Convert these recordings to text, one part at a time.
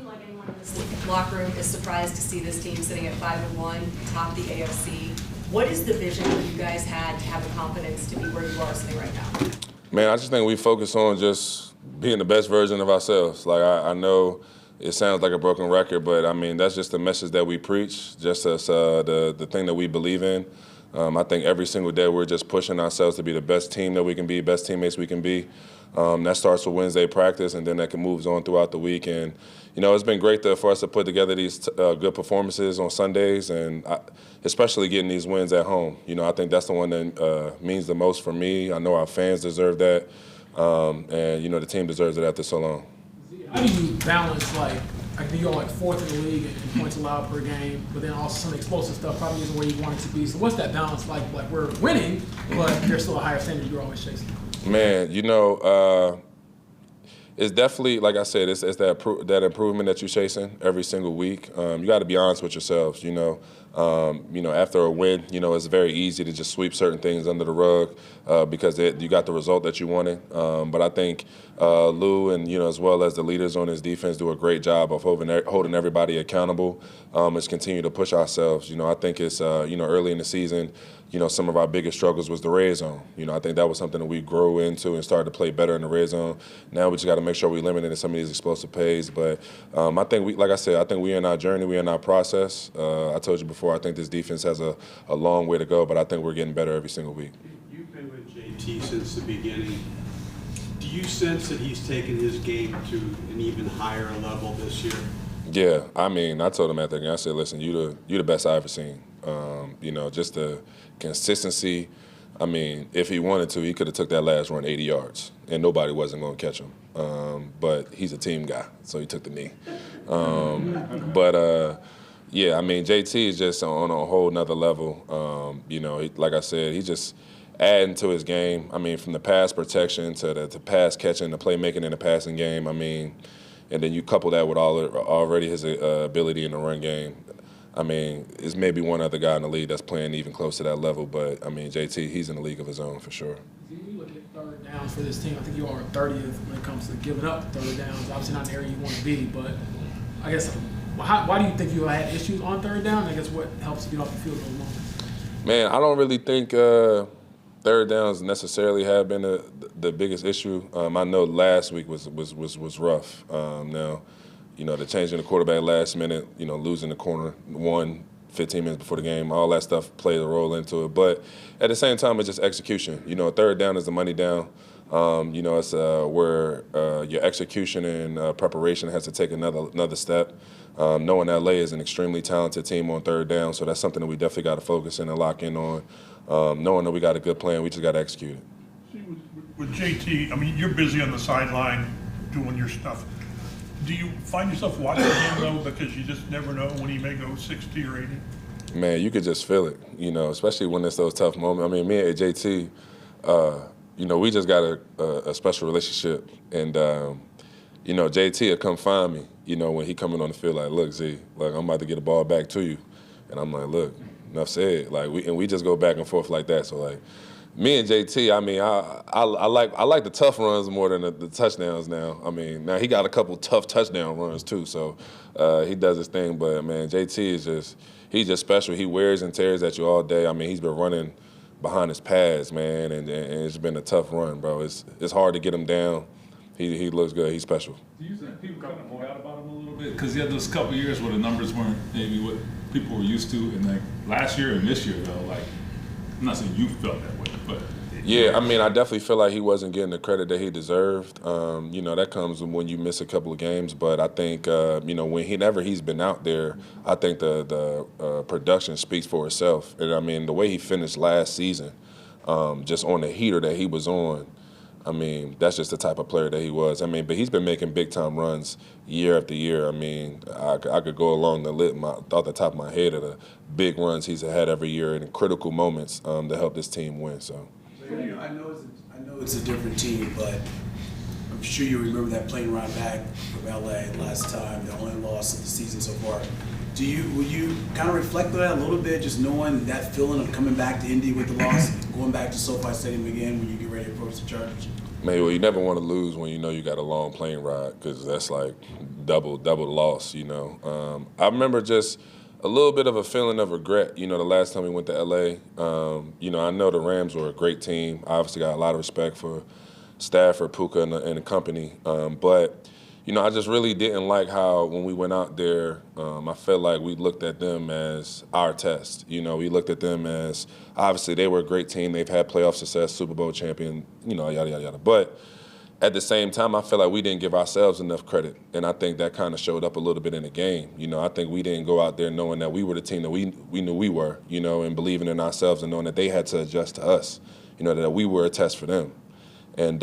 like anyone in this locker room is surprised to see this team sitting at 5-1, top the AFC. What is the vision that you guys had to have the confidence to be where you are sitting right now? Man, I just think we focus on just being the best version of ourselves. Like, I know it sounds like a broken record, but, I mean, that's just the message that we preach, just as the thing that we believe in. I think every single day we're just pushing ourselves to be the best team that we can be, best teammates we can be. That starts with Wednesday practice, and then that moves on throughout the week. And, you know, it's been great for us to put together these good performances on Sundays, and especially getting these wins at home. You know, I think that's the one that means the most for me. I know our fans deserve that, and, you know, the team deserves it after so long. How do you balance, like you're like fourth in the league in points allowed per game, but then also some explosive stuff probably isn't where you want it to be. So what's that balance like? Like, we're winning, but there's still a higher standard you're always chasing. Man, you know, it's definitely, like I said, it's that improvement that you're chasing every single week. You got to be honest with yourselves. You know, after a win, you know, it's very easy to just sweep certain things under the rug because you got the result that you wanted. But I think Lou and, you know, as well as the leaders on his defense do a great job of holding everybody accountable. Let's continue to push ourselves. You know, I think it's you know, early in the season, you know, some of our biggest struggles was the red zone. You know, I think that was something that we grew into and started to play better in the red zone. Now we just got to make sure we limit some of these explosive plays. But I think like I said, I think we're in our journey, we're in our process. I told you before, I think this defense has a long way to go, but I think we're getting better every single week. You've been with JT since the beginning. Do you sense that he's taken his game to an even higher level this year? Yeah, I mean, I told him at the game, I said, listen, you're the best I've ever seen. You know, just the consistency. I mean, if he wanted to, he could have took that last run 80 yards, and nobody wasn't going to catch him. But he's a team guy, so he took the knee. Yeah, I mean, JT is just on a whole nother level. You know, like I said, he's just adding to his game. I mean, from the pass protection to the pass catching, the playmaking in the passing game. I mean, and then you couple that with already his ability in the run game. I mean, there's maybe one other guy in the league that's playing even close to that level, but, I mean, JT, he's in a league of his own for sure. When you look at third downs for this team, I think you are 30th when it comes to giving up third downs. Obviously not an area you want to be, but I guess why do you think you had issues on third down? I guess what helps you get off the field those moments? Man, I don't really think third downs necessarily have been the biggest issue. I know last week was rough. Now, you know, the changing the quarterback last minute, you know, losing the corner 15 minutes before the game, all that stuff played a role into it. But at the same time, it's just execution. You know, third down is the money down. You know, it's where your execution and preparation has to take another step. Knowing LA is an extremely talented team on third down, so that's something that we definitely got to focus in and lock in on. Knowing that we got a good plan, we just got to execute it. See, with JT, I mean, you're busy on the sideline doing your stuff. Do you find yourself watching him, though, because you just never know when he may go 60 or 80? Man, you could just feel it, you know, especially when it's those tough moments. I mean, me and JT, you know, we just got a special relationship. And, you know, JT will come find me, you know, when he coming on the field, like, look, Z, like, I'm about to get the ball back to you. And I'm like, look, enough said. Like, we just go back and forth like that. So, like, me and JT, I mean, I like the tough runs more than the touchdowns now. I mean, now he got a couple tough touchdown runs too, so he does his thing. But, man, JT is he's just special. He wears and tears at you all day. I mean, he's been running behind his pads, man, and it's been a tough run, bro. It's hard to get him down. He looks good. He's special. Do you think people kind of forgot about him a little bit? Because he had those couple of years where the numbers weren't maybe what people were used to. And like last year and this year, though, like, I'm not saying you felt that way, but. Yeah, I mean, I definitely feel like he wasn't getting the credit that he deserved. You know, that comes when you miss a couple of games. But I think, you know, whenever he's been out there, I think the production speaks for itself. And, I mean, the way he finished last season, just on the heater that he was on, I mean, that's just the type of player that he was. I mean, but he's been making big-time runs year after year. I mean, I could go along off the top of my head of the big runs he's had every year in critical moments to help this team win. So. I know it's a different team, but I'm sure you remember that plane ride back from LA last time, the only loss of the season so far. Will you kind of reflect on that a little bit, just knowing that feeling of coming back to Indy with the loss, going back to SoFi Stadium again when you get ready to approach the Chargers? Man, well, you never want to lose when you know you got a long plane ride because that's like double the loss, you know. I remember just a little bit of a feeling of regret, you know, the last time we went to L.A. You know, I know the Rams were a great team. I obviously got a lot of respect for Stafford, Puka, and the company. But, you know, I just really didn't like how when we went out there, I felt like we looked at them as our test. You know, we looked at them as, obviously, they were a great team. They've had playoff success, Super Bowl champion, you know, yada, yada, yada. But at the same time, I feel like we didn't give ourselves enough credit. And I think that kind of showed up a little bit in the game. You know, I think we didn't go out there knowing that we were the team that we knew we were, you know, and believing in ourselves and knowing that they had to adjust to us, you know, that we were a test for them. And,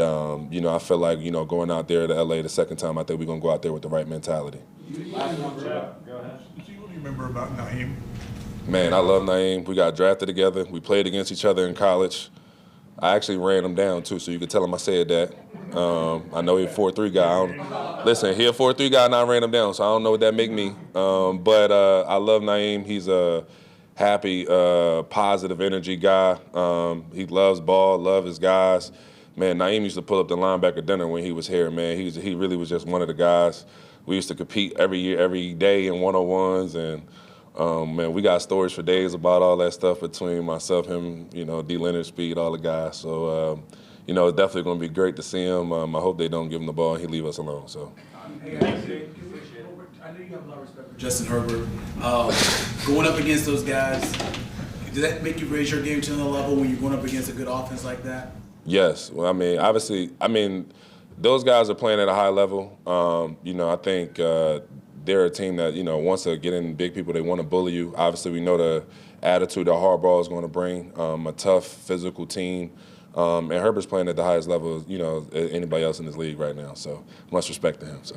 you know, I feel like, you know, going out there to L.A. the second time, I think we're going to go out there with the right mentality. See, what do you remember about Naeem? Man, I love Naeem. We got drafted together. We played against each other in college. I actually ran him down, too, so you could tell him I said that. I know he's a 4'3" guy. Listen, he's a 4'3" guy, and I ran him down, so I don't know what that make me. But I love Naeem. He's a happy, positive energy guy. He loves ball, loves his guys. Man, Naeem used to pull up the linebacker dinner when he was here, man. He really was just one of the guys. We used to compete every year, every day in 101s, and man, we got stories for days about all that stuff between myself, him, you know, D. Leonard, Speed, all the guys. So, you know, it's definitely going to be great to see him. I hope they don't give him the ball and he leave us alone. So. Hey, I know you have a lot of respect for Justin Herbert. Going up against those guys, does that make you raise your game to another level when you're going up against a good offense like that? Yes. Well, I mean, obviously, those guys are playing at a high level. You know, I think they're a team that, you know, wants to get in big people. They want to bully you. Obviously, we know the attitude that Harbaugh is going to bring, a tough, physical team. And Herbert's playing at the highest level, you know, anybody else in this league right now. So much respect to him. So.